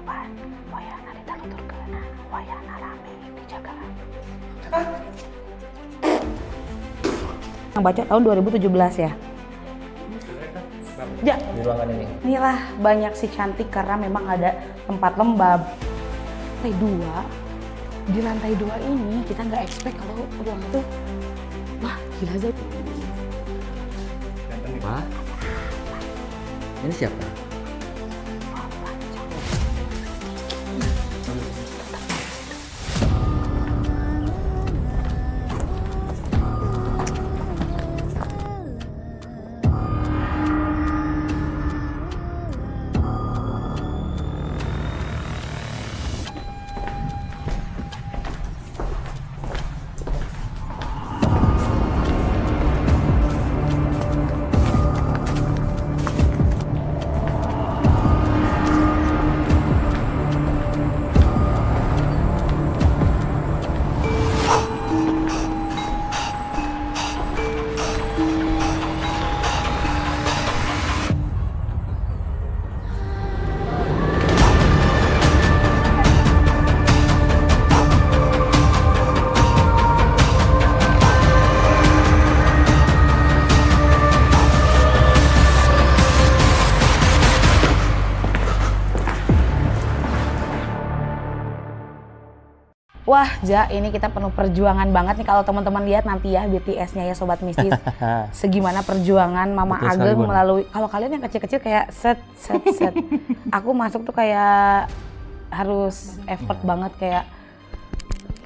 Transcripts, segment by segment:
depan wayana ditaluturkeun wayana rame dijaga. Yang baca tahun 2017 ya. Ya, Di ruangan ini. inilah banyak si cantik karena memang ada tempat lembab. Lantai 2, di lantai 2 ini kita nggak expect kalau ruangan itu, wah gila aja. Apa? Ini siapa? Wah, Ja, ini kita penuh perjuangan banget nih kalau teman-teman lihat nanti ya BTS-nya ya Sobat Mistis. Segimana perjuangan Mama Betul sekali, Ageng Bun. melalui, kalau kalian yang kecil-kecil kayak set. Aku masuk tuh kayak harus effort banget kayak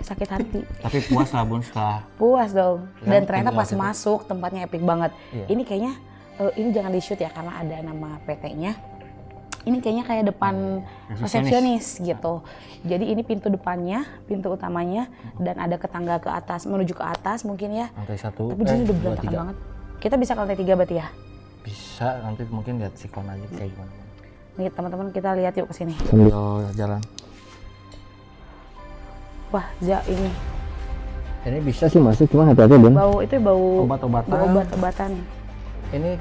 sakit hati. Tapi puas lah Bun setelah. Puas dong. Dan ternyata pas tinggal masuk tempatnya epic banget. Iya. Ini kayaknya ini jangan di shoot ya karena ada nama PT-nya. Ini kayaknya kayak depan resepsionis gitu. Jadi ini pintu depannya, pintu utamanya, dan ada ke tangga ke atas, menuju ke atas mungkin ya. Lantai 1. Tapi di sini udah berantakan banget. Kita bisa ke lantai 3 berarti ya? Bisa, nanti mungkin lihat sikon aja kayak gimana. Nih teman-teman kita lihat yuk ke sini. Sambil jalan. Wah, Ja ini Ini bisa sih masuk, cuma hati-hati Bun. bau itu bau Obat-obatan. bau obat-obatan. Ini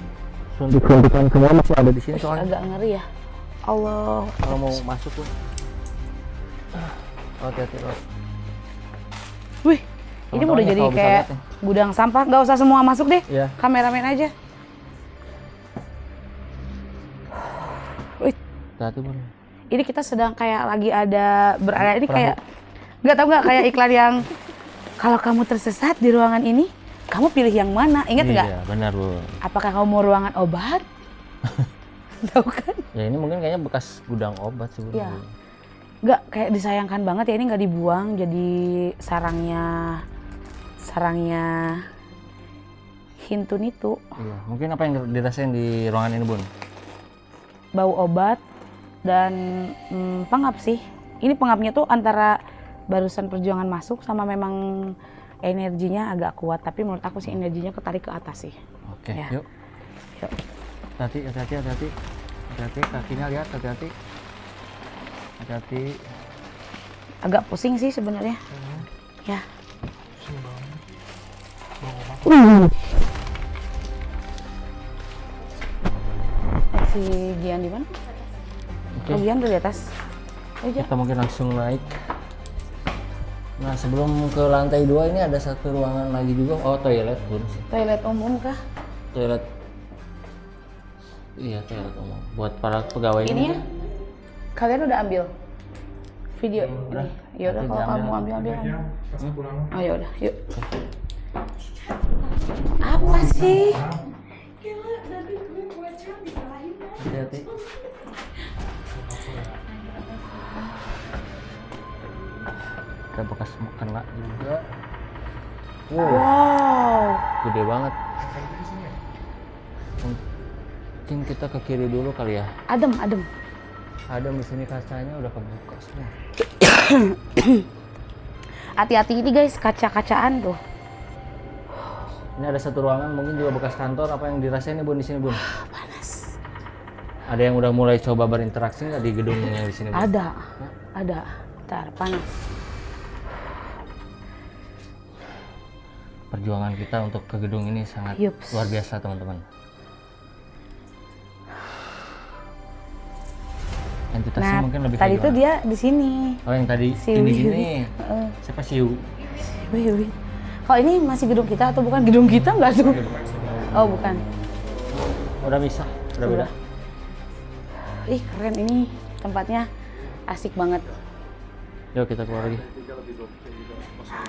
suntik-suntikan semua masih ada di sini soalnya. Agak ngeri ya. Allah. Kalau mau masuk Bun. Hati-hati loh. Wih, ini Teman-teman udah ya, jadi kalau bisa kayak lihat nih. gudang sampah. Gak usah semua masuk deh. Iya. Kameramen aja. Wih, Hati-hati Bun. ini kita sedang kayak lagi ada berada ini kayak nggak tahu nggak kayak iklan yang kalau kamu tersesat di ruangan ini, kamu pilih yang mana? Ingat nggak? Iya, benar Bun. Apakah kamu mau ruangan obat? Tahu kan? Ya ini mungkin kayaknya bekas gudang obat sih Bun. Iya. Nggak, kayak disayangkan banget ya ini nggak dibuang jadi sarangnya Hintun itu. Iya, mungkin apa yang dirasain di ruangan ini Bun? Bau obat dan pengap sih. Ini pengapnya tuh antara barusan perjuangan masuk sama memang energinya agak kuat. Tapi menurut aku sih energinya ketarik ke atas sih. Oke, Ya. yuk. Yuk. Hati-hati. Hati-hati, kakinya lihat, hati-hati. Hati-hati. Agak pusing sih sebenarnya. Ya. Si Gian di mana? Oke, Oh, Gian udah di atas. Oh, iya. kita mungkin langsung naik. Nah, sebelum ke lantai 2 ini ada satu ruangan lagi juga. Oh, toilet Bun. Toilet umum kah? Toilet. Iya, toilet umum. Buat para pegawai Ini ya? ini. Kalian udah ambil video Udah. ini? Ya udah Nanti kalau kamu diambil. ambil. Oh ya udah, yuk. Apa sih? Hati-hati. Ada bekas kena juga. Wow. Gede banget. Mungkin kita ke kiri dulu kali ya. Adem. Ada di sini kacanya udah kebuka semua. Hati-hati ini guys, kaca-kacaan tuh. Ini ada satu ruangan mungkin juga bekas kantor. Apa yang dirasain nih Bun di sini Bun? Panas. Ada yang udah mulai coba berinteraksi nggak di gedungnya di sini Bun? Ada. Bentar, panas. Perjuangan kita untuk ke gedung ini sangat Yups. luar biasa teman-teman. entitasnya Nah, mungkin lebih tadi kayak tuh gimana? dia di sini. Oh yang tadi Si ini Wiwit. gini. Heeh. Siapa Siu? Wiwit. Kalau ini masih gedung kita atau bukan gedung kita nggak tuh? Oh bukan. Udah bisa, udah beda. Ih keren ini tempatnya, asik banget. Yuk kita keluar lagi.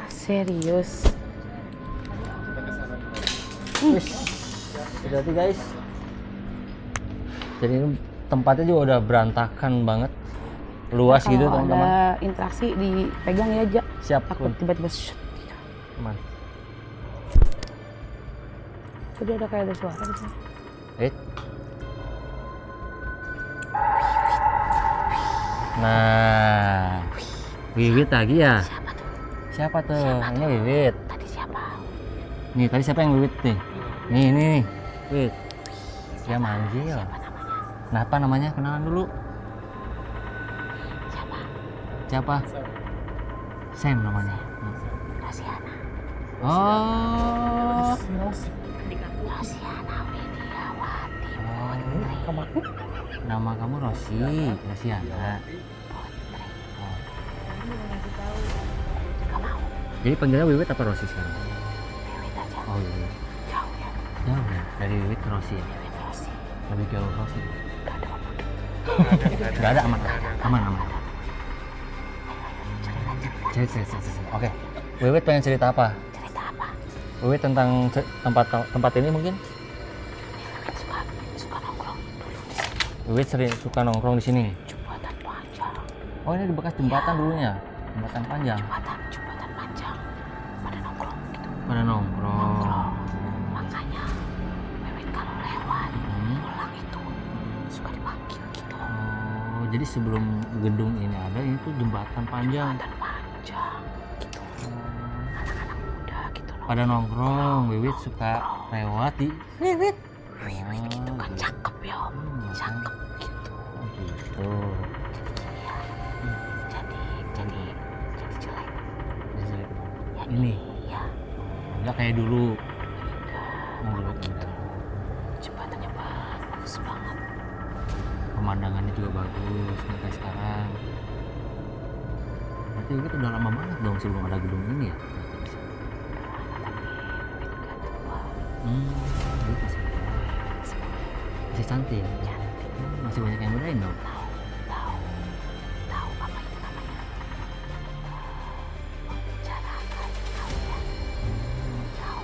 Serius. Wih, hati-hati guys. Jadi ini tempatnya juga udah berantakan banget, luas Kalau gitu teman-teman. ada interaksi dipegang ya aja. Siap. Takut tiba-tiba shut. Aman. Tadi ada kayak ada suara di sini. Nah, Wiwit lagi ya? Siapa tuh? Siapa tuh? Ini Wiwit. Tadi siapa? Nih, tadi siapa yang Wiwit nih? Nih, Wiwit. Dia manggil. Kenapa namanya? Kenalan dulu. Siapa? Sam namanya. Rosiana. Oh. Rosiana Widiawati. Nama kamu Rosiana. Oh. Jadi panggilnya Wiwit apa Rosi sekarang? Wiwit aja. Oh Wiwit. Jauh ya. Jauh ya? Dari Wiwit ke Rosi ya? Wiwit Rosi. Lebih jauh Rosi. Gak ada apa. Gak ada, aman. Cerita. Oke. Wiwit pengen cerita apa? Cerita apa? Wiwit tentang tempat ini mungkin? Wiwit suka nongkrong dulu di sini. Wiwit sering suka nongkrong di sini. Jembatan panjang. Oh ini bekas jembatan dulunya, jembatan panjang. Jembatan panjang. Pada nongkrong gitu. Pada nongkrong. Makanya Wiwit kalau lewat Hmm. pulang itu suka dipanggil gitu. Oh jadi sebelum gedung ini ada ini tuh jembatan panjang. Jembatan panjang gitu. Anak-anak muda gitu loh. Pada nongkrong, Wiwit suka lewat di Wiwit. Wiwit gitu kan cakep ya om. Cakep gitu. Oh, gitu. Jadi jelek. Ya, Ini iya. enggak kayak dulu. Udah. Jembatannya bagus banget. Pemandangannya juga bagus nih kayak sekarang. Berarti Wiwit udah lama banget dong sebelum ada gedung ini ya. Wiwit masih cantik. Masih banyak yang bedain dong. Tahu apa itu namanya? Membicarakan kalian. Tahu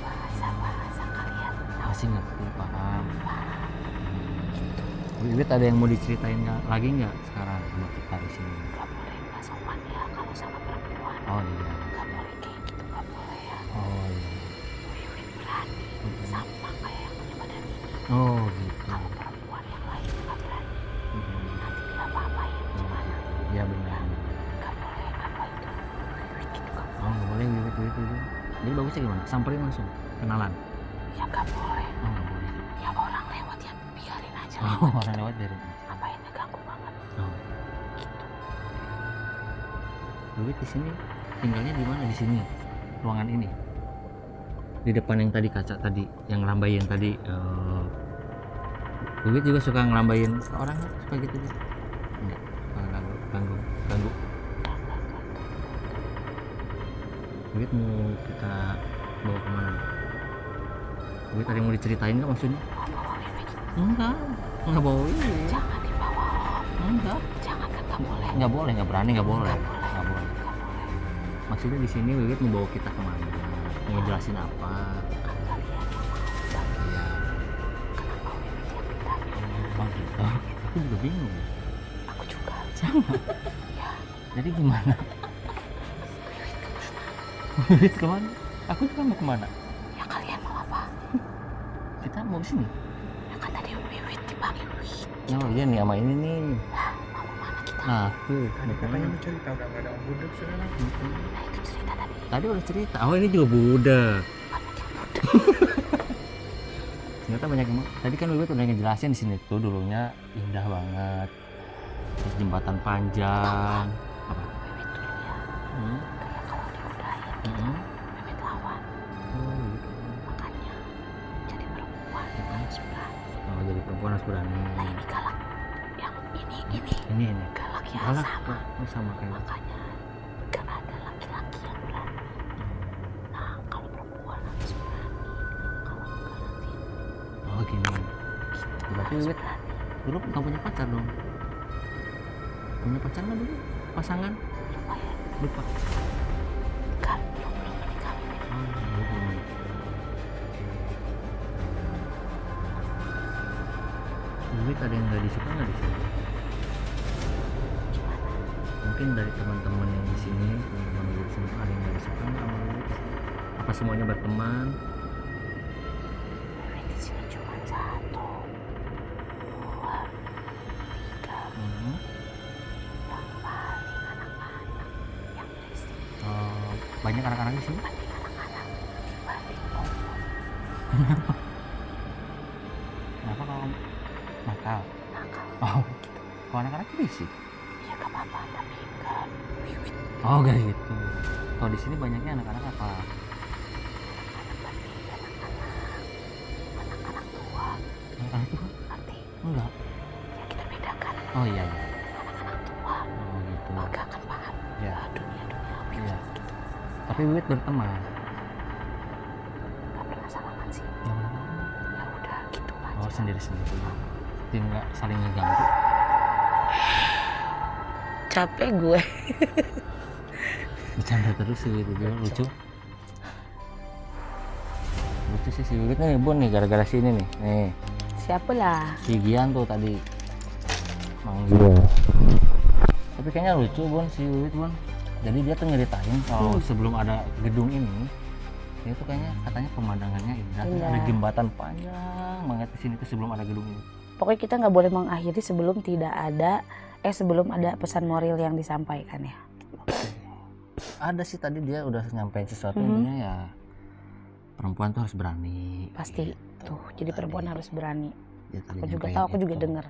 bahasa kalian. Masih ngerti, paham. Wiwit ada yang mau diceritain lagi nggak sekarang sama kita di sini? Gak boleh nggak sopan ya kalau sama perempuan. Oh iya. Gak boleh kayak gitu, gak boleh ya. Oh iya. Wiwit berani sama kayak yang punya badan ini. Oh gitu. Kalau perempuan yang lain gak berani. Mhm. Nanti dia apa-apain gimana? Iya benar. Gak boleh apa itu. Wiwit gitu gak Oh nggak boleh Wiwit. Jadi bagusnya gimana? Samperin langsung, kenalan. ya gak boleh. Oh nggak boleh. Ya orang lewat ya biarin aja Oh lewat. orang lewat dari. Ngapain ngeganggu banget Oh. gitu. Wiwit di sini tinggalnya di mana? Di sini ruangan ini. Di depan yang tadi kaca tadi, yang ngelambain tadi. Wiwit juga suka ngelambain orang suka gitu. Enggak. Ganggu. Wiwit mau kita bawa kemana? Wiwit ada yang mau diceritain nggak maksudnya? Mau bawa Wiwit Nggak bawa Wiwit. jangan dibawa om. Enggak. Jangan kan gak boleh. Nggak boleh, nggak berani, nggak boleh. Nggak boleh. Nggak boleh. Gak boleh. Maksudnya di sini Wiwit mau bawa kita kemana? Mau ngejelasin apa? Kan kalian yang mau. Tapi Iya. kenapa Wiwit yang ditanya? Oh gitu. Aku juga bingung. Aku juga. Sama. Ya Jadi gimana? Wiwit kemana? Wiwit kemana? Aku juga mau kemana? Ya kalian mau apa? Kita mau ke sini. Ya kan tadi Wiwit dipanggil Wiwit. Oh iya nih sama ini nih. Lah mau kemana kita? Nah, tuh. Katanya mau cerita udah nggak ada om budek sekarang. Nah itu cerita tadi. Tadi udah cerita. Oh ini juga budak. Banyak yang muda. Ternyata banyak yang tadi kan Wiwit udah ngejelasin di sini tuh dulunya indah banget. Terus jembatan panjang. Apa? Wiwit dulu ya. Hmm. Kayak kalau dikudain Hmm. Wiwit lawan. Oh, gitu. Makanya jadi perempuan harus berani. Oh, jadi perempuan harus berani. Nah ini galak. Ini. galak ya, Galak. sama. Oh, sama kayak. Makanya gak ada laki-laki yang berani. Nah, kalau perempuan harus berani. Kalau enggak nanti Oh gini. Berarti Wiwit dulu nggak punya pacar dong? Punya pacar nggak dulu? Pasangan? lupa ya. Lupa. Kan belum menikah. Belum. Wiwit ada yang nggak disuka nggak di sini? Mungkin dari teman-teman yang di sini, teman-teman Wiwit semua ada yang nggak disuka nggak sama Wiwit? Apa semuanya berteman? Wiwit di sini cuma 1, 2, 3. Hmm. Yang paling anak-anak yang berisik. Banyak anak-anak di sini? Paling anak-anak dibanding om. Kenapa kalau nakal? Nakal. Oh, kalau anak-anak berisik. Ya gak apa-apa, tapi enggak Wiwit. Oh, gak gitu. Kalau di sini banyaknya anak-anak apa? Anak-anak tua. Anak-anak tua? Nanti Enggak. ya kita bedakan. Oh iya. Anak-anak tua. Oh gitu. Gak akan paham Ya. dunia-dunia Wiwit Iya. gitu. Tapi Wiwit berteman. Gak pernah sama kan sih. Ya, Ya udah gitu aja. oh sendiri-sendiri. Jadi nggak saling ngeganggu. Capek gue. Bercanda terus sih Wiwit juga lucu. Lucu sih si Wiwit nih Bun nih gara-gara sini nih. Nih Siapa lah? si Gian tuh tadi manggil. Tapi kayaknya lucu Bun si Wiwit Bun. Jadi dia tuh nyeritain kalau sebelum ada gedung ini, dia tuh kayaknya katanya pemandangannya indah. Terus Indah. ada jembatan panjang banget di sini tuh sebelum ada gedung ini. Pokoknya kita nggak boleh mengakhiri sebelum ada pesan moral yang disampaikan ya. Ada sih tadi dia udah nyampein sesuatu Mhm. intinya ya perempuan tuh harus berani. Pasti tuh. Jadi perempuan harus berani. Dia tadi Aku juga nyampein tahu, aku juga itu. dengar.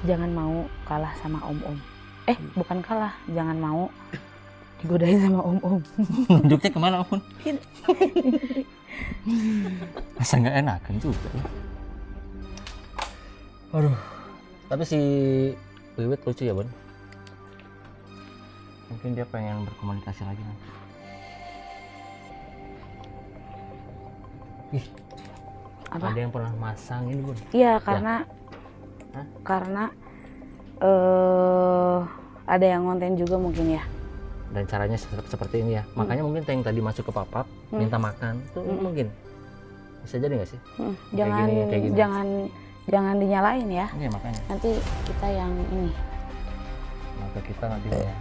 Jangan mau kalah sama om-om. Bukan kalah, jangan mau digodain sama om-om. Nunjuknya kemana Om? Masa nggak enakan juga ya. Aduh. Tapi si Wiwit lucu ya Bun. Mungkin dia pengen berkomunikasi lagi nanti. Ih, Apa? ada yang pernah masang ini Bun. Iya, karena Hah? ada yang ngonten juga mungkin ya. Dan caranya seperti ini ya. Makanya mungkin yang tadi masuk ke papap minta makan itu mungkin bisa jadi nggak sih? Jangan kayak gini. jangan dinyalain ya. Iya makanya. Nanti kita yang ini. Maka kita nanti ya.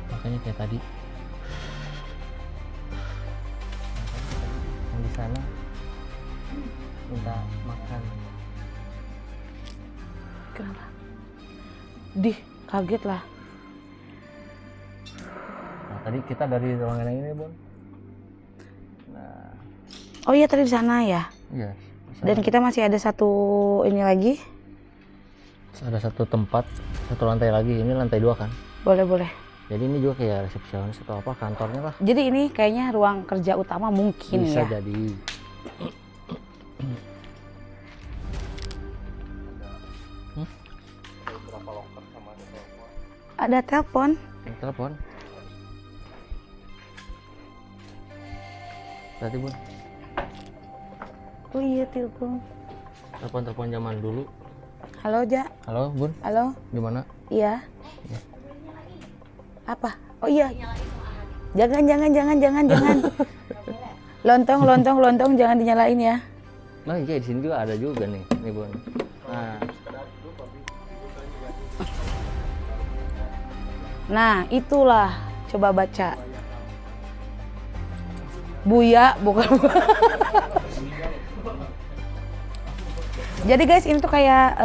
Makanya kayak tadi. Yang di sana minta makan. Kenapa? Kaget lah. Nah, tadi kita dari ruangan yang ini, Bun. Nah, Oh iya, tadi di sana ya. iya. Dan kita masih ada satu ini lagi. Ada satu tempat, satu lantai lagi. Ini lantai 2 kan. Boleh. Jadi ini juga kayak resepsionis atau apa kantornya lah. Jadi ini kayaknya ruang kerja utama mungkin Bisa ya. jadi. Ada telepon. Telepon. Berarti Bun, Oh iya, telepon. telepon zaman dulu. Halo, Ja. Halo Bun, Halo. gimana? Iya. Apa? Oh iya. Jangan. Lontong jangan dinyalain ya. Nah iya di sini juga ada juga nih Bun. Nah, itulah. Coba baca. Buya, bukan. Jadi guys, ini tuh kayak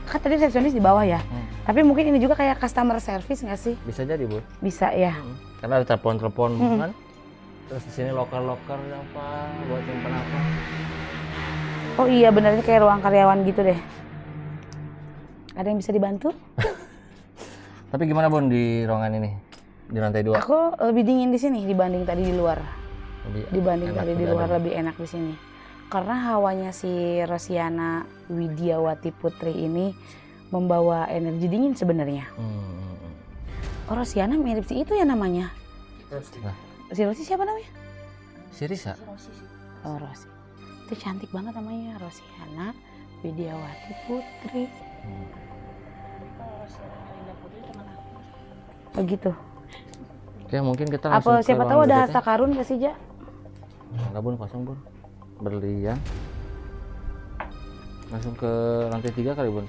kan tadi resepsionis di bawah ya. Tapi mungkin ini juga kayak customer service nggak sih? Bisa jadi Bun. Bisa ya. Karena ada telepon kan. Terus di sini loker apa buat simpan apa. Oh iya, bener ini kayak ruang karyawan gitu deh. Ada yang bisa dibantu? Tapi gimana Bun di ruangan ini? Di lantai 2? Aku lebih dingin di sini dibanding tadi di luar. Lebih Dibanding enak tadi di udah luar ada. lebih enak di sini. Karena hawanya si Rosiana Widiawati Putri ini membawa energi dingin sebenarnya. Oh, Rosiana mirip si itu ya namanya. Nah, Si Rosi siapa namanya? si Risa. Oh, Rosi. Itu cantik banget namanya, Rosiana Widiawati Putri. Oh gitu. Oke, mungkin kita langsung Apa ke siapa tahu ruang ada berikutnya. harta karun gak sih, Ja? Enggak bun, kosong bun. Berlian. Langsung ke lantai 3 kali bun.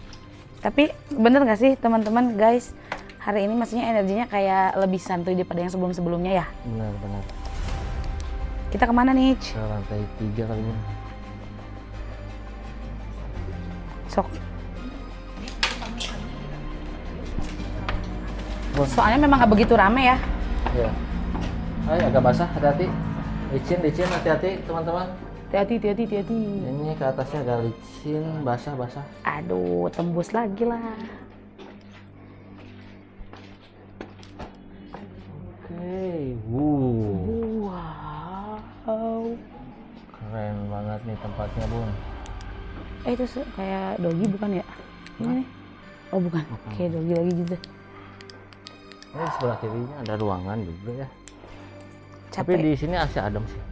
Tapi bener gak sih teman-teman guys, hari ini maksudnya energinya kayak lebih santuy daripada yang sebelum-sebelumnya ya. Benar. Kita kemana nih? Ke lantai 3 kali bun. Sok. Bun. Soalnya memang gak begitu rame ya. Ya. Ay, agak basah, hati-hati. Licin, hati-hati teman-teman. Hati-hati. Ini ke atasnya agak licin, basah. Aduh, tembus lagi lah. Oke, Wow. keren banget nih tempatnya bun. Itu kayak dogi bukan ya? Ini nih. Oh bukan, kayak dogi lagi gitu. Ini di sebelah kirinya ada ruangan juga ya. Tapi Capek. di sini masih adem sih.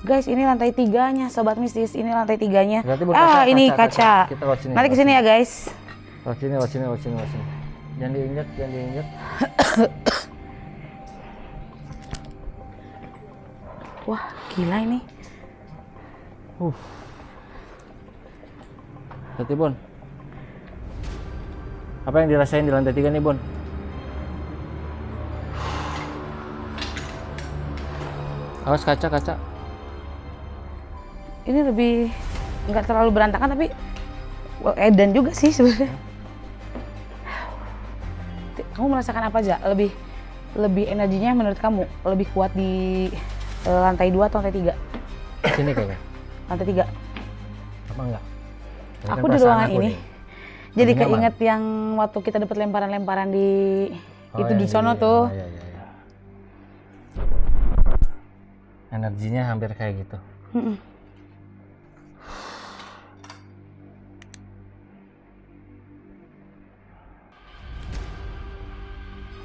Guys, ini lantai 3-nya, Sobat Mistis. Ini lantai 3-nya. Berarti bun, Ini kaca. Kita lewat sini. Nanti kesini ya guys. Lewat sini. Jangan diinjak. Wah, gila ini. Berarti bun. Apa yang dirasain di lantai 3 nih bun? Awas kaca. Ini lebih nggak terlalu berantakan tapi edan juga sih sebenarnya. Kamu merasakan apa aja? Lebih energinya menurut kamu lebih kuat di lantai 2 atau lantai 3? Sini kayaknya. Lantai 3. Apa enggak? Ini Aku kan di perasaan ruangan aku ini. nih. Jadi Lebih nyaman. keinget yang waktu kita dapat lemparan-lemparan di itu yang di sono tuh. Iya. Energinya hampir kayak gitu. Mm-mm.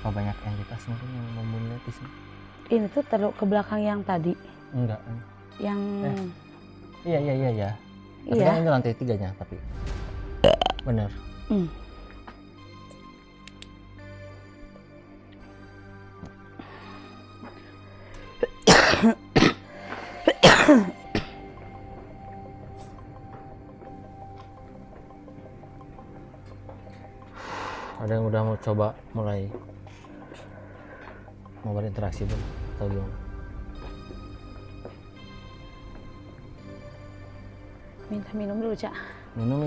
Apa banyak entitas mungkin yang membunuh di sini? Ini tuh terlalu ke belakang yang tadi, Enggak. yang Iya. Tapi iya. kan ini lantai 3-nya tapi. Bener. Hmm. Ada yang udah mau coba mulai mau berinteraksi bun atau gimana? Minta minum dulu, Cak. Minum.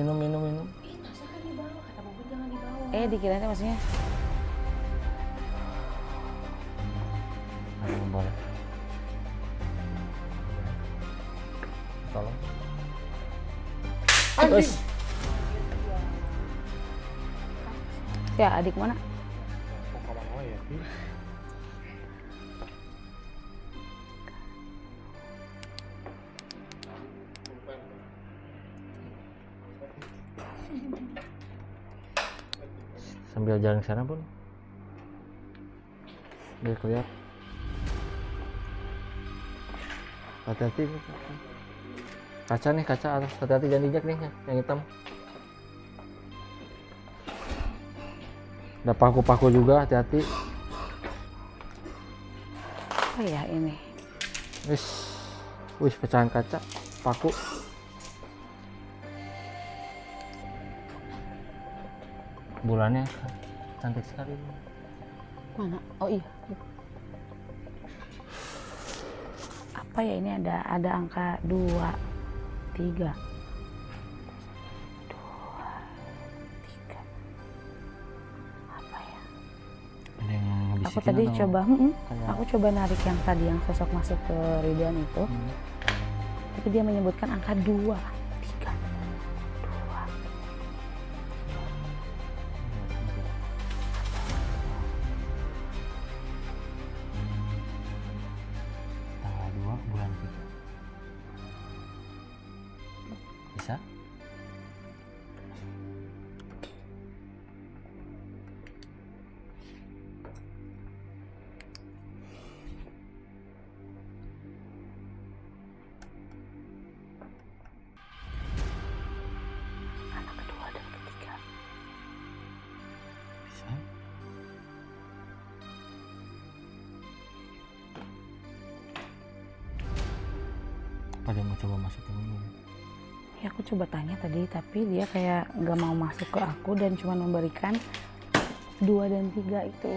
Dikirain maksudnya. Ada yang boleh. Tolong. Terus. Ya, adik mana? Sambil jalan ke sana pun biar kelihatan. Hati-hati nih. Kaca atas, hati-hati jangan diinjak nih yang hitam. Ada paku-paku juga, hati-hati. Apa ya ini? Wis pecahan kaca, paku. Bulannya cantik sekali. Mana? Oh iya. Apa ya ini ada angka 2, 3. 2, 3. Apa ya? Ada yang Aku bisikin tadi atau- coba, kayak- aku coba narik yang tadi yang sosok masuk ke Ridwan itu. Tapi dia menyebutkan angka 2, 3. 2. Tanggal 2 bulan 3. Bisa? Anak kedua dan ketiga. Bisa? Apa dia mau coba masukin dulu? Ya aku coba tanya tadi, tapi dia kayak nggak mau masuk ke aku dan cuma memberikan 2 dan 3 itu.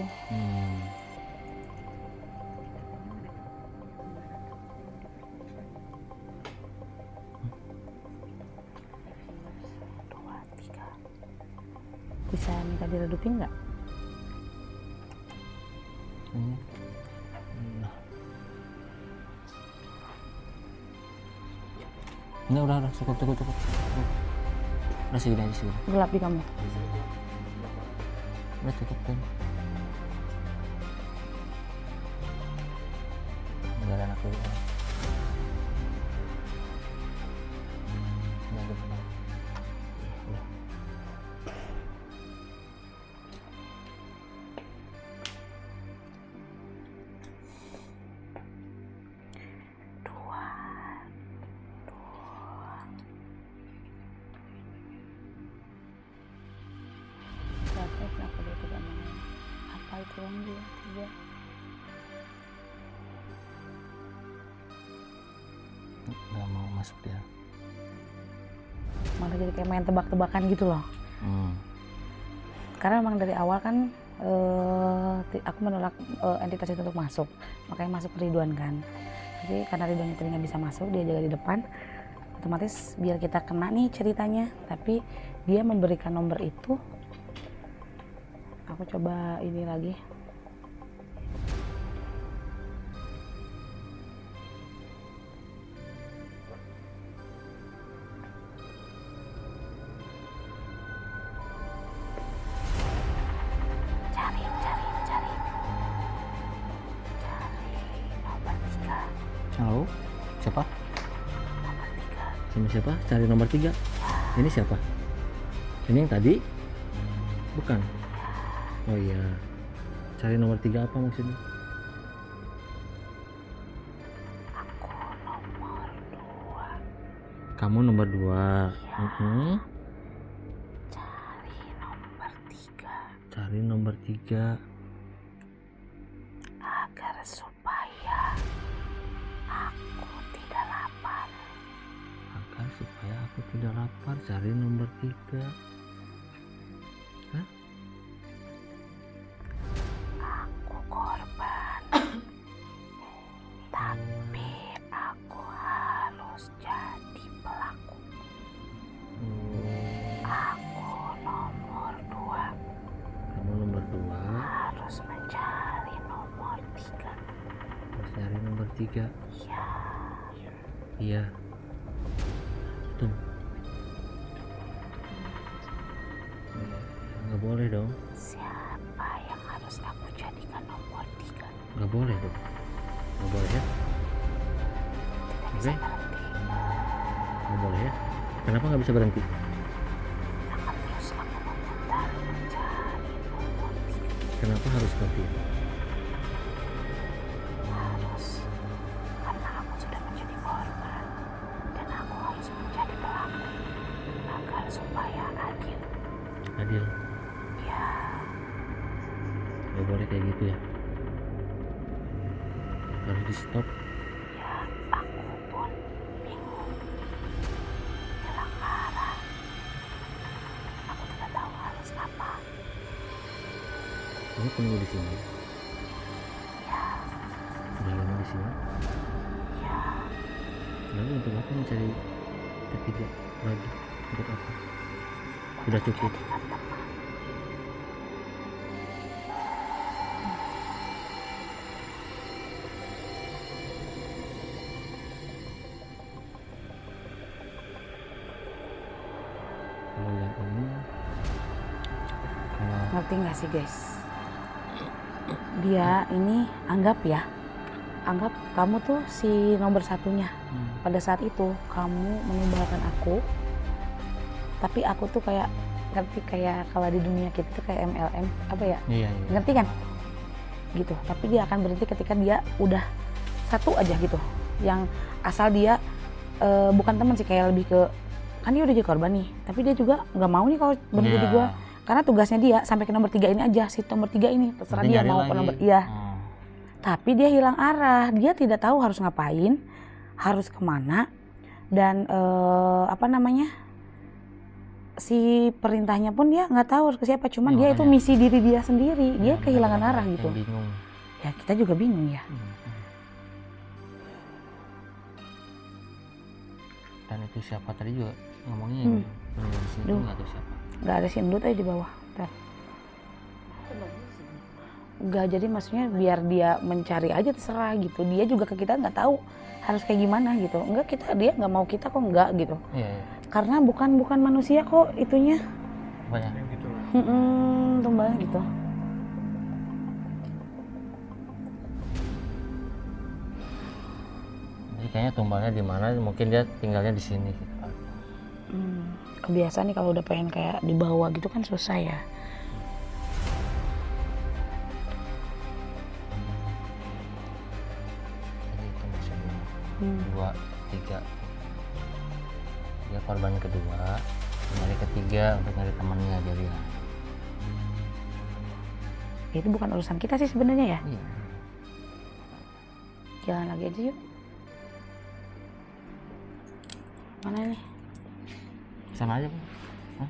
Dua, tiga. Bisa minta diredupin nggak? Ini. Nah. Ini udah cukup. Udah segini aja segini. Gelap di kamu. Udah cukup kan? Biar anak dulu. Udah benar. Udah. Dua. Berarti kenapa dia tidak mau? Apa itu yang dia? Tiga. Nggak mau masuk dia. Malah jadi kayak main tebak-tebakan gitu loh. Karena memang dari awal kan aku menolak entitas itu untuk masuk, makanya masuk ke Ridwan kan. Tapi karena Ridwan itu nggak bisa masuk, dia jaga di depan, otomatis biar kita kena nih ceritanya. Tapi dia memberikan nomor itu, aku coba ini lagi. Cari nomor 3. Halo, siapa? Nomor 3. Sama siapa? Cari nomor 3. Ini siapa? Ini yang tadi? Bukan. Oh iya. Cari nomor 3 apa maksudnya? Aku nomor 2. Kamu nomor 2. Cari nomor 3. Cari nomor 3. Agar supaya aku tidak lapar. Agar supaya aku tidak lapar. Cari nomor 3. Hah? Aku korban. Tapi aku harus jadi pelaku. Aku nomor 2. Kamu nomor 2. Harus mencari nomor 3. Harus cari nomor 3. Iya. Iya. Tuh. Nggak boleh dong. Siapa yang harus aku jadikan nomor 3? Nggak boleh dong. Nggak boleh ya. Tidak bisa berhenti. Nggak boleh ya. Kenapa nggak bisa berhenti? Akan terus aku memutar mencari nomor 3. Kenapa harus berhenti? Harus, karena aku sudah menjadi korban dan aku harus menjadi pelaku agar supaya adil. Adil. Ya, Nggak boleh kayak gitu ya. Harus di stop. ya aku pun bingung, hilang arah. Aku tidak tahu harus apa. Kamu tunggu di sini. Ya, Udah lama di sini. ya, Lalu untuk apa mencari ketiga lagi? Untuk apa? Sudah cukup. jadikan teman. Kalau yang ini, kalau Ngerti nggak sih guys? Dia ini anggap anggap kamu tuh si nomor satunya. Pada saat itu kamu meninggalkan aku tapi aku tuh kayak ngerti kayak kalau di dunia kita tuh kayak MLM apa ya, Iya, iya. ngerti kan gitu. Tapi dia akan berhenti ketika dia udah satu aja gitu, yang asal dia bukan teman sih, kayak lebih ke kan dia udah jadi korban nih, tapi dia juga nggak mau nih kalau berhenti di Iya. gua, karena tugasnya dia sampai ke nomor 3 ini aja, si nomor 3 ini terserah Nanti dia nyari mau lagi. ke nomor iya. Hmm. Tapi dia hilang arah, dia tidak tahu harus ngapain, harus kemana, dan apa namanya, si perintahnya pun dia nggak tahu harus ke siapa, cuman Ya, dia itu makanya. misi diri dia sendiri, dia Ya, kehilangan makanya arah gitu. yang bingung. Ya kita juga bingung ya. Dan itu siapa tadi juga ngomongnya Hmm. yang di sini Duh. nggak tahu siapa. Nggak ada si Endut aja di bawah. Ntar. Nggak, jadi maksudnya biar dia mencari aja terserah gitu. Dia juga ke kita nggak tahu harus kayak gimana gitu. Enggak, dia nggak mau kita kok, enggak gitu. Iya, iya. Karena bukan manusia kok itunya. Banyak. Yang gitu lah. Tumbalnya gitu. Jadi kayaknya tumbalnya di mana? Mungkin dia tinggalnya di sini. Gitu. Kebiasaan nih kalau udah pengen kayak dibawa gitu kan susah ya. Jadi itu maksudnya 2, 3. Dia korban kedua, nyari ketiga untuk nyari temannya dia bilang. Itu bukan urusan kita sih sebenarnya ya. Iya. Jalan lagi aja yuk. Mana nih? Sana aja, Bu. Hah?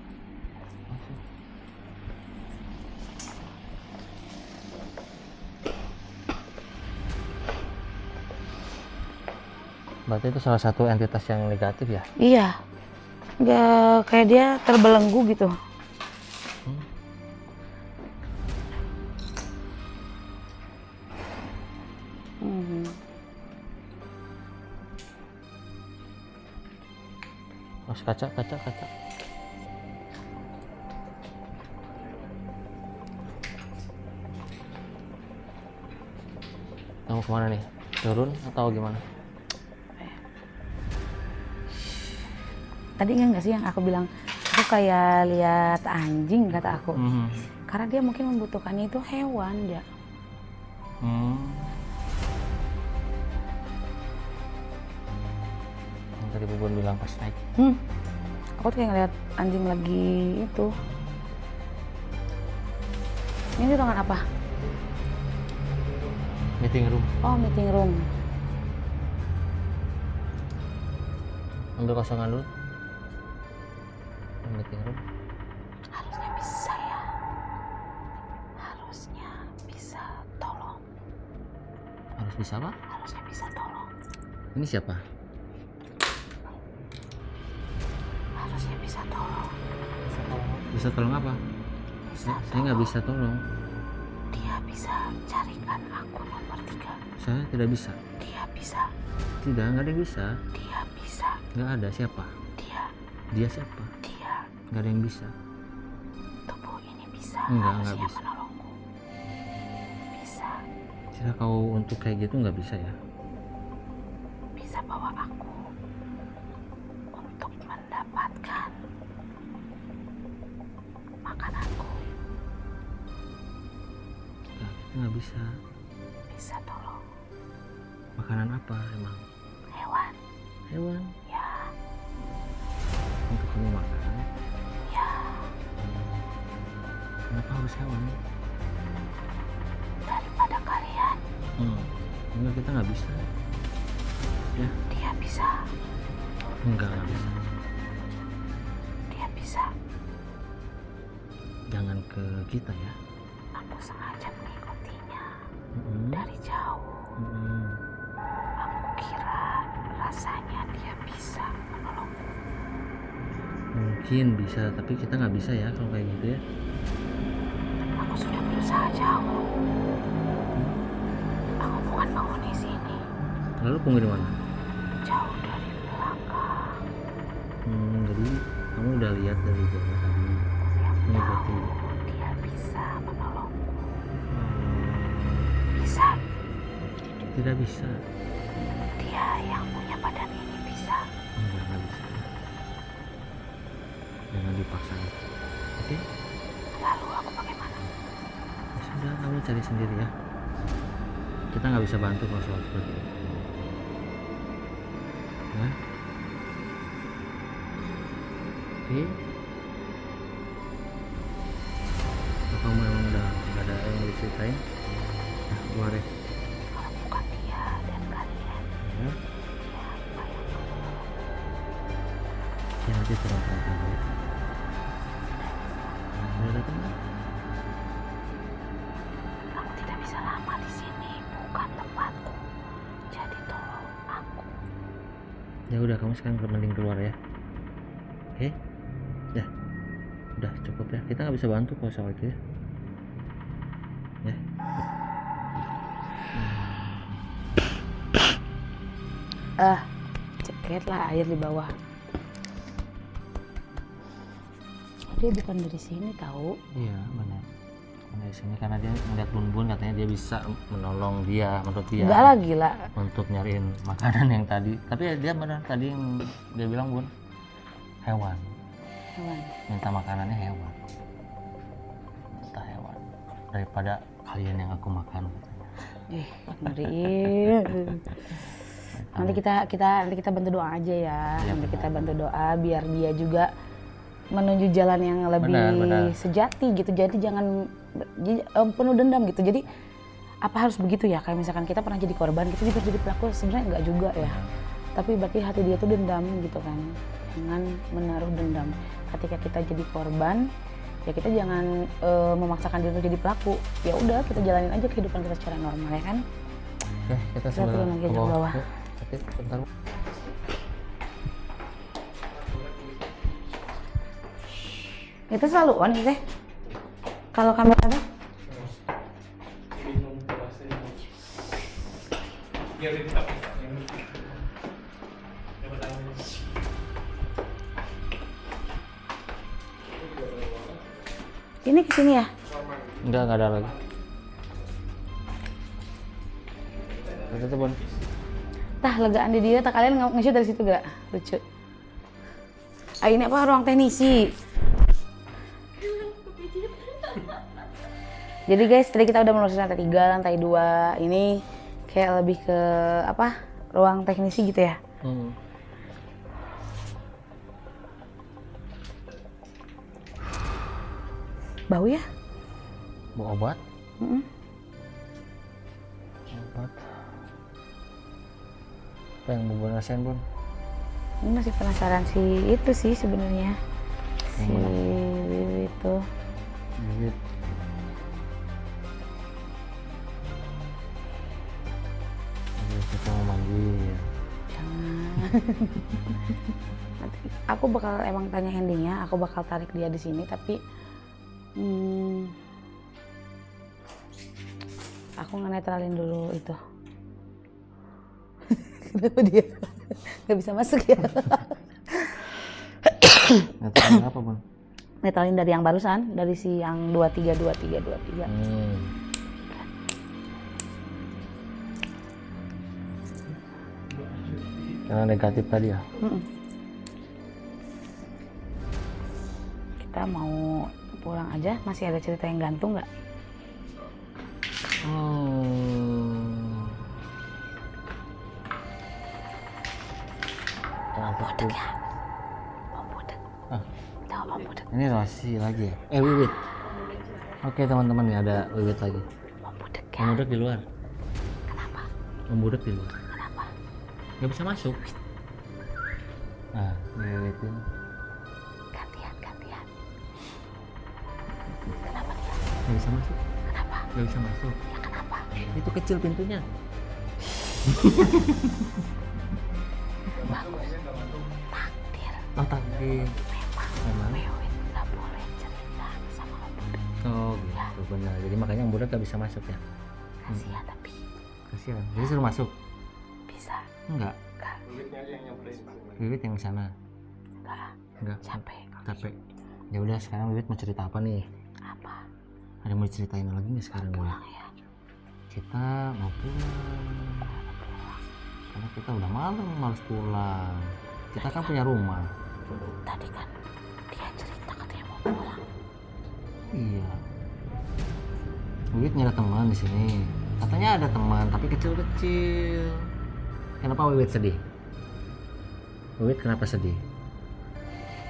Berarti itu salah satu entitas yang negatif ya? Iya. Nggak, kayak dia terbelenggu gitu. Mas, kaca. Kamu kemana nih? Turun atau gimana? Tadi nggak sih yang aku bilang, aku kayak lihat anjing kata aku. Karena dia mungkin membutuhkannya itu hewan ya. Yang tadi Bubun bilang pas naik. Aku tuh kayak ngeliat anjing lagi itu. Ini ruangan apa? Meeting room. Oh, meeting room. Ambil kosongan dulu. Meeting room. Harusnya bisa ya. Harusnya bisa tolong. Harus bisa apa? Harusnya bisa tolong. Ini siapa? Harusnya bisa tolong. Bisa tolong apa? Bisa Saya nggak bisa tolong. Dia bisa carikan aku nomor 3. Saya tidak bisa. Dia bisa. Tidak, nggak ada yang bisa. Dia bisa. Nggak ada siapa? Dia. Dia siapa? Dia. Nggak ada yang bisa. Tubuh ini bisa. Nggak Harusnya bisa. menolongku. Bisa. Cara kau untuk kayak gitu nggak bisa ya? Bisa bawa aku untuk mendapatkan makananku. Nggak, kita nggak bisa. Bisa tolong Makanan apa emang? hewan. Hewan. Ya. Untuk kamu makan. Ya. Kenapa harus hewan? Daripada kalian. Enggak, kita nggak bisa. Ya? Dia bisa. Enggak bisa. Dia bisa. Jangan ke kita ya. Aku sengaja mengikutinya Mm-mm. dari jauh. Mm-mm. Aku kira rasanya dia bisa menolongku. Mungkin bisa, tapi kita nggak bisa ya kalau kayak gitu ya. Aku sudah berusaha jauh. Aku bukan penghuni sini. Lalu penghuni di mana? Jauh dari belakang. Jadi kamu udah lihat dari jauh tadi. Mengikuti. Dia bisa menolongku. Bisa. Tidak bisa. Dia yang punya badan ini bisa. Enggak bisa. jangan dipaksa. Oke? Lalu aku bagaimana? Ya sudah, kamu cari sendiri ya. Kita nggak bisa bantu kalau soal seperti itu. Ya? Oke? Kalau kamu emang udah nggak ada yang mau diceritain, nah keluar ya. Kalau bukan dia dan kalian, Ya. siapa yang menolong? Ya nanti terang-terang dulu. Udah datang kan? Aku tidak bisa lama di sini, bukan tempatku. Jadi tolong aku. Ya udah, kamu sekarang mending keluar ya. Oke? Ya. Udah cukup ya. Kita nggak bisa bantu kalau soal itu ya. Ya. Ceket lah air di bawah. Dia bukan dari sini tahu. Iya benar. Karena di sini karena dia ngeliat Bun katanya dia bisa menolong dia menurut dia. Enggak lah gila. Untuk nyariin makanan yang tadi. Tapi ya dia benar tadi yang dia bilang Bun, hewan. Hewan. Minta makanannya hewan. Minta hewan daripada kalian yang aku makan katanya. Ngeri. Nanti kita bantu doa aja ya. Iya, Nanti benar. kita bantu doa biar dia juga menuju jalan yang lebih Benar. sejati gitu. Jadi jangan penuh dendam gitu. Jadi apa harus begitu ya? Kayak misalkan kita pernah jadi korban, kita juga jadi pelaku, sebenarnya enggak juga ya. Tapi berarti hati dia tuh dendam gitu kan. Jangan menaruh dendam. Ketika kita jadi korban, ya kita jangan memaksakan diri untuk jadi pelaku. Ya udah, kita jalanin aja kehidupan kita secara normal ya kan. Oke, kita Kita turun lagi ke bawah. Yuk, tapi bentar. Itu selalu on gitu ya. Kalau kamera apa? Ini kesini ya? Enggak ada lagi. Itu tuh Bun. Tah legaan di dia, tak kalian nge-shoot dari situ gak? Lucu. Ah ini apa ruang teknisi? Jadi guys, tadi kita udah menelusuri lantai 3, lantai 2. Ini kayak lebih ke apa? Ruang teknisi gitu ya. Bau ya? Bawa obat? Mm-mm. Obat. Apa yang Bun rasain Bun? Ini masih penasaran sih itu sih sebenarnya. Si Yang mana? Wiwi itu. Bibit. Kita mau manggil. Jangan. Nanti aku bakal emang tanya endingnya, aku bakal tarik dia di sini tapi aku ngenetralin dulu itu. Kenapa dia nggak bisa masuk ya? Netralin apa Bun? Netralin dari yang barusan, dari si yang 23. Karena negatif tadi ya? Kita mau pulang aja, masih ada cerita yang gantung nggak? Budek ya? Bom budek. Ah. Tahu bom budek? Ini Rosi lagi ya? Wiwit. Oke teman-teman nih ada Wiwit lagi. Bom budek ya? Om Budek di luar. Kenapa? Om Budek di luar. Kenapa? Nggak bisa masuk. Nah, Wiwitin. Gantian. Kenapa dia? Nggak bisa masuk. Kenapa? Nggak bisa masuk. Ya kenapa? Itu kecil pintunya. Takdir. Oh takdir. Memang. Wiwit nggak boleh cerita sama Om Budek. Oh gitu benar. Jadi makanya Om Budek nggak bisa masuk ya. Kasihan tapi Kasihan. Jadi suruh masuk. bisa. Enggak. Enggak. Wiwit yang di sana. Enggak. Capek. Ya udah sekarang Wiwit mau cerita apa nih? Apa? Ada mau diceritain lagi nggak sekarang Wiwit? Pulang ya. Kita mau pulang. Karena kita udah malam harus pulang. Kita kan punya rumah. Tadi kan dia Wiwit nggak ada teman di sini. Katanya ada teman tapi kecil-kecil. Kenapa Wiwit sedih? Wiwit kenapa sedih?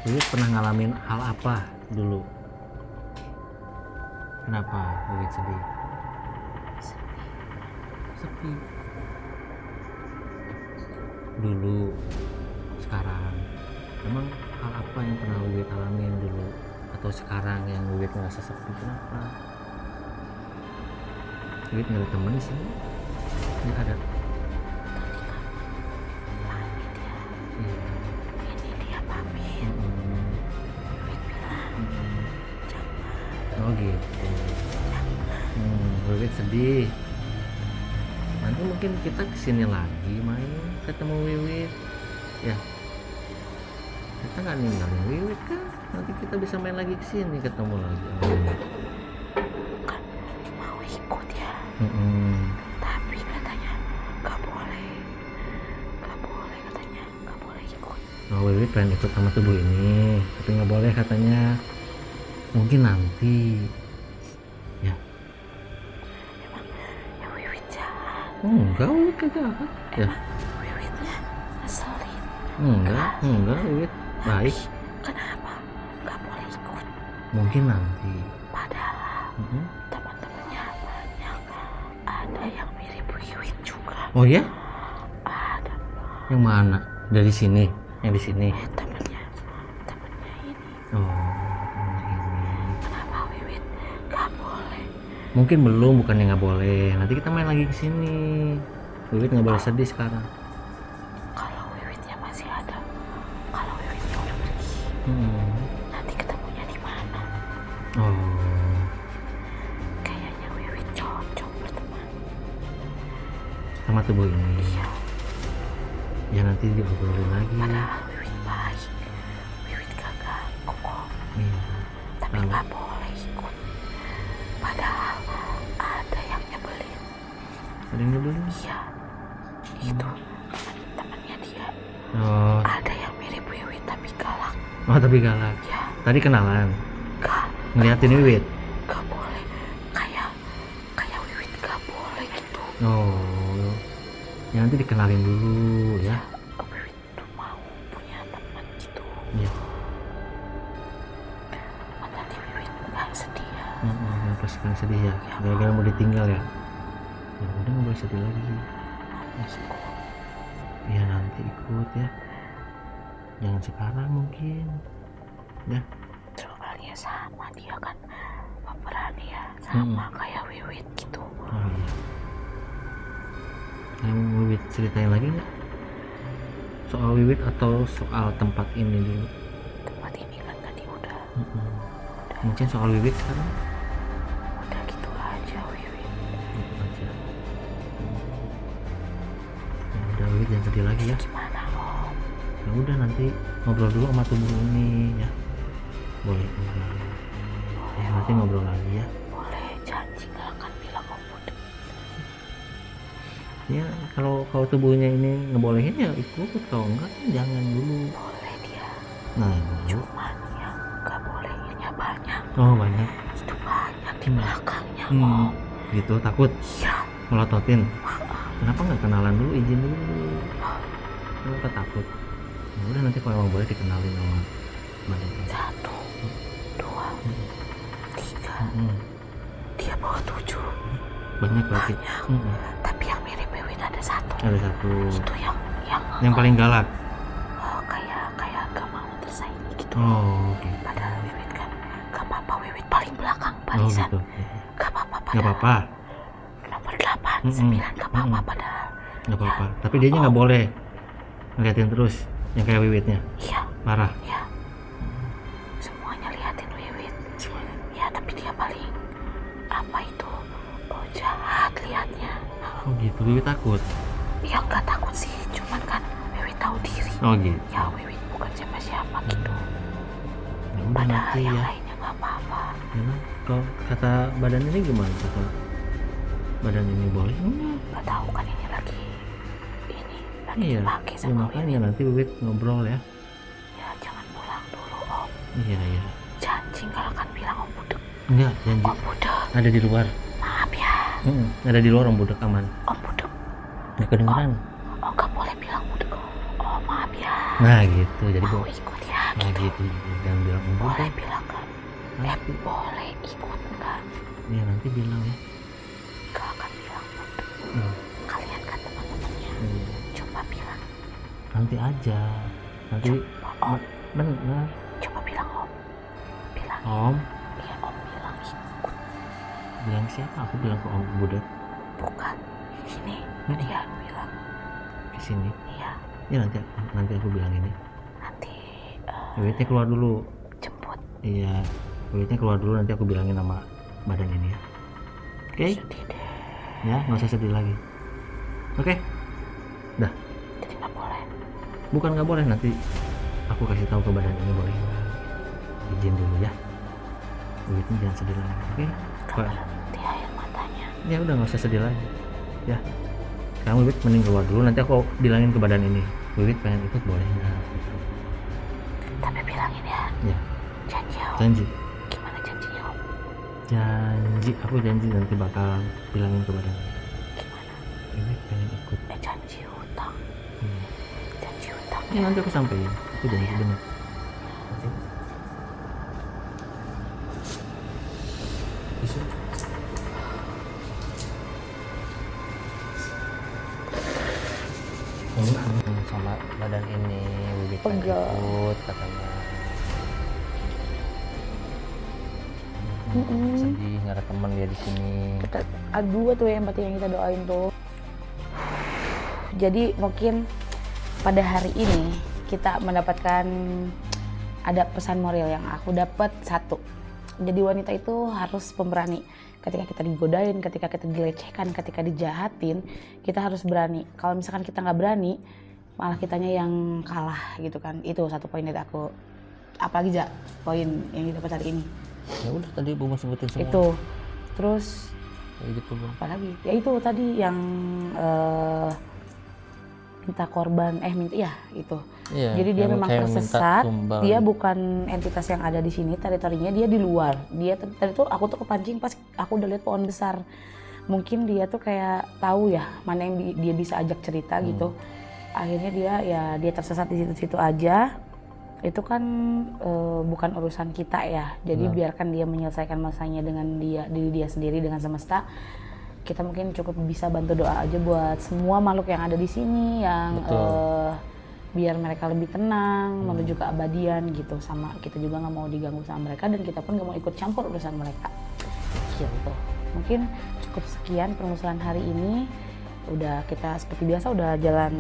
Wiwit pernah ngalamin hal apa dulu? Kenapa Wiwit sedih? Sepi. Dulu, sekarang. Emang hal apa yang pernah Wiwit alamin dulu? Atau sekarang yang Wiwit ngerasa sepi? Kenapa? Wiwit nggak ada teman di sini? Nggak ada. Iya. Ini dia pamit. Wiwit bilang Oh gitu. Wiwit sedih. Nanti mungkin kita kesini lagi main, ketemu Wiwit. Ya. Kita nggak ninggalin Wiwit kan? Nanti kita bisa main lagi kesini, ketemu lagi sama Wiwit. kan mau ikut ya, tapi katanya nggak boleh katanya nggak boleh ikut. Oh, Wiwit pengen ikut sama tubuh ini, tapi nggak boleh katanya. Mungkin nanti. Ya. Ya Wiwit jahat. Enggak, Wiwit kagak apa. Ya. Wiwitnya ngeselin. Enggak, Wiwit baik. Kenapa nggak boleh ikut? Mungkin nanti. Padahal teman-temannya banyak. Ada yang mirip Wiwit juga. Oh ya? Ada Yang mana? Dari sini? Yang di sini? temennya ini. Oh, ini. Kenapa Wiwit nggak boleh? Mungkin belum, bukannya nggak boleh. Nanti kita main lagi ke sini. Wiwit nggak boleh sedih sekarang. Kalau Wiwitnya masih ada, kalau Wiwitnya udah pergi, nanti ketemunya di mana? Oh, Kayaknya Wiwit cocok berteman. sama tubuh ini. Iya, Ya nanti diobrolin lagi. padahal Wiwit baik. Wiwit gak ganggu kok, Iya. tapi Tahu. nggak boleh ikut. Padahal ada yang nyebelin. Ada yang nyebelin? Iya, itu teman-temannya dia. Oh, Ada yang mirip Wiwit tapi galak. tapi galak. Ya, Tadi kenalan, gak ngeliatin Wiwit. boleh. Kayak Wiwit gak boleh gitu. Oh, ya nanti dikenalin dulu ya. Wiwit tuh mau punya teman gitu. Iya. Nanti Wiwit nggak sedih ya. Pasti kan sedih ya. Gara-gara mau ditinggal ya. Ya udah nggak boleh sedih lagi. Ikut. Ya nanti ikut ya. Jangan sekarang mungkin. Ya. Soalnya sama dia kan pemberani ya, sama kayak Wiwit gitu. Oh iya. Yang Wiwit ceritain lagi nggak? Soal Wiwit atau soal tempat ini dulu? Tempat ini kan tadi udah Mungkin soal Wiwit sekarang? gitu aja Wiwit. Gitu aja. Ya udah Wiwit jangan sedih lagi ya. Gimana Om? Ya udah nanti ngobrol dulu sama tubuh ini ya. Boleh ngobrol dulu. Ya nanti ngobrol lagi ya. Boleh, janji gak akan bilang Om Budek. Ya kalau tubuhnya ini ngebolehin ya ikut, kalau enggak jangan dulu. Boleh dia, Nah, cuman yang gak bolehnya banyak. oh banyak. Itu banyak di belakangnya Om. Gitu takut Iya, melototin. Kenapa nggak kenalan dulu, izin dulu? Kenapa takut? Ya udah nanti kalau emang boleh dikenalin sama badan ini. 1, 2, 3. Dia bawa 7. Banyak berarti. Tapi yang mirip Wiwit ada 1. Ada satu. Itu Yang paling galak. kayak gak mau tersaingi gitu. Oh, oke. Padahal Wiwit kan gak apa-apa, Wiwit paling belakang Oh barisan. gitu. Gak apa-apa Nggak padahal. apa-apa. Nomor 8, 9 gak apa-apa padahal. Nggak apa-apa. Tapi dianya nggak boleh ngeliatin terus yang kayak Wiwitnya. Iya, Parah. iya. Semuanya liatin Wiwit. Ya tapi dia paling apa itu? Oh, jahat liatnya. Oh gitu. Wiwit takut. Ya nggak takut sih, cuman kan Wiwit tahu diri. Oh gitu. Ya Wiwit bukan siapa-siapa gitu. Ya udah Padahal nanti yang ya. lainnya nggak apa-apa. Ya, kalau kata badan ini gimana? Kata badan ini boleh? Nggak tahu kan ini lagi Iya. dipakai Ya, sama makanya Wiwit. nanti Wiwit ngobrol ya. Ya jangan pulang dulu Om. Iya iya. Janji nggak akan bilang Om Budek. Enggak janji. Om Budek, Ada di luar. maaf Ada di luar Om Budek aman. Om Budek. Nggak kedengeran. Oh, nggak boleh bilang Budek. Oh, maaf ya. Nah gitu, jadi Mau gua ikut ya. nah gitu, jangan bilang Om Boleh Budek. bilang kan? Nanti, Boleh ikut nggak? ya nanti bilang ya. Nggak akan bilang. Hmm. Kalian kan teman-temannya. Coba bilang. Nanti aja. Nanti Om. benar. Coba bilang Om. Bilang. Om, Iya Om bilang ikut. bilang siapa? Aku bilang ke Om Budek Bukan. Ini dia bilang. ke sini. Iya. Ya nanti aku bilang ini. Nanti Duitnya keluar dulu. jemput. Iya, duitnya keluar dulu, nanti aku bilangin nama badan ini ya. Oke? Sedih deh. Ya, nggak usah sedih lagi. Oke? Dah. Jadi nggak boleh. Bukan nggak boleh, nanti aku kasih tahu ke badan ini boleh nggak. Izin dulu ya. Duitnya jangan sedih lagi. Oke? Pak. Nanti air matanya. Ya udah nggak usah sedih lagi. Ya. Sekarang Wiwit mending keluar dulu, nanti aku bilangin ke badan ini. Wiwit pengen ikut boleh nggak? Tapi bilangin ya. Ya. Janji Om. Janji. Gimana janjinya Om? Janji. Aku janji nanti bakal bilangin ke badan ini. Gimana? Wiwit pengen ikut. Janji hutang. Hmm. Janji hutang. Ya, nanti aku sampein. Aku janji bener. Oke. Bisa. Sama badan ini Wiwit pengen Pegel. ikut katanya. Sedih nggak ada teman dia di sini. Dua tuh yang berarti yang kita doain tuh. Jadi mungkin pada hari ini kita mendapatkan ada pesan moral yang aku dapat satu. Jadi wanita itu harus pemberani. Ketika kita digodain, ketika kita dilecehkan, ketika dijahatin, kita harus berani. Kalau misalkan kita nggak berani, malah kitanya yang kalah gitu kan. Itu satu poin dari aku. Apalagi Ja, poin yang didapat hari ini. Ya udah tadi Bung sebutin semua. Itu. Terus Kayak gitu Bung. apalagi? Ya itu tadi yang minta korban, minta ya itu. Iya, Jadi dia yang memang kayak minta tersesat. tumbal. Dia bukan entitas yang ada di sini, teritorinya dia di luar. Dia tadi tuh aku tuh kepancing pas aku udah lihat pohon besar. Mungkin dia tuh kayak tahu ya mana yang dia bisa ajak cerita gitu. Akhirnya dia tersesat di situ-situ aja. Itu kan bukan urusan kita ya. Jadi biarkan dia menyelesaikan masanya dengan diri dia sendiri dengan semesta. Kita mungkin cukup bisa bantu doa aja buat semua makhluk yang ada di sini yang biar mereka lebih tenang menuju keabadian gitu. Sama kita juga nggak mau diganggu sama mereka dan kita pun nggak mau ikut campur urusan mereka gitu. Mungkin cukup sekian permusuhan hari ini. Udah kita seperti biasa udah jalan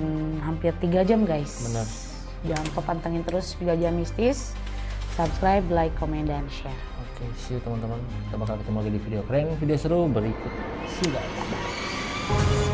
hampir 3 jam guys. Benar. Jangan lupa pantengin terus 3 jam mistis. Subscribe, like, comment, dan share. Oke, see you teman-teman. Kita bakal ketemu lagi di video keren, video seru berikut. See you guys.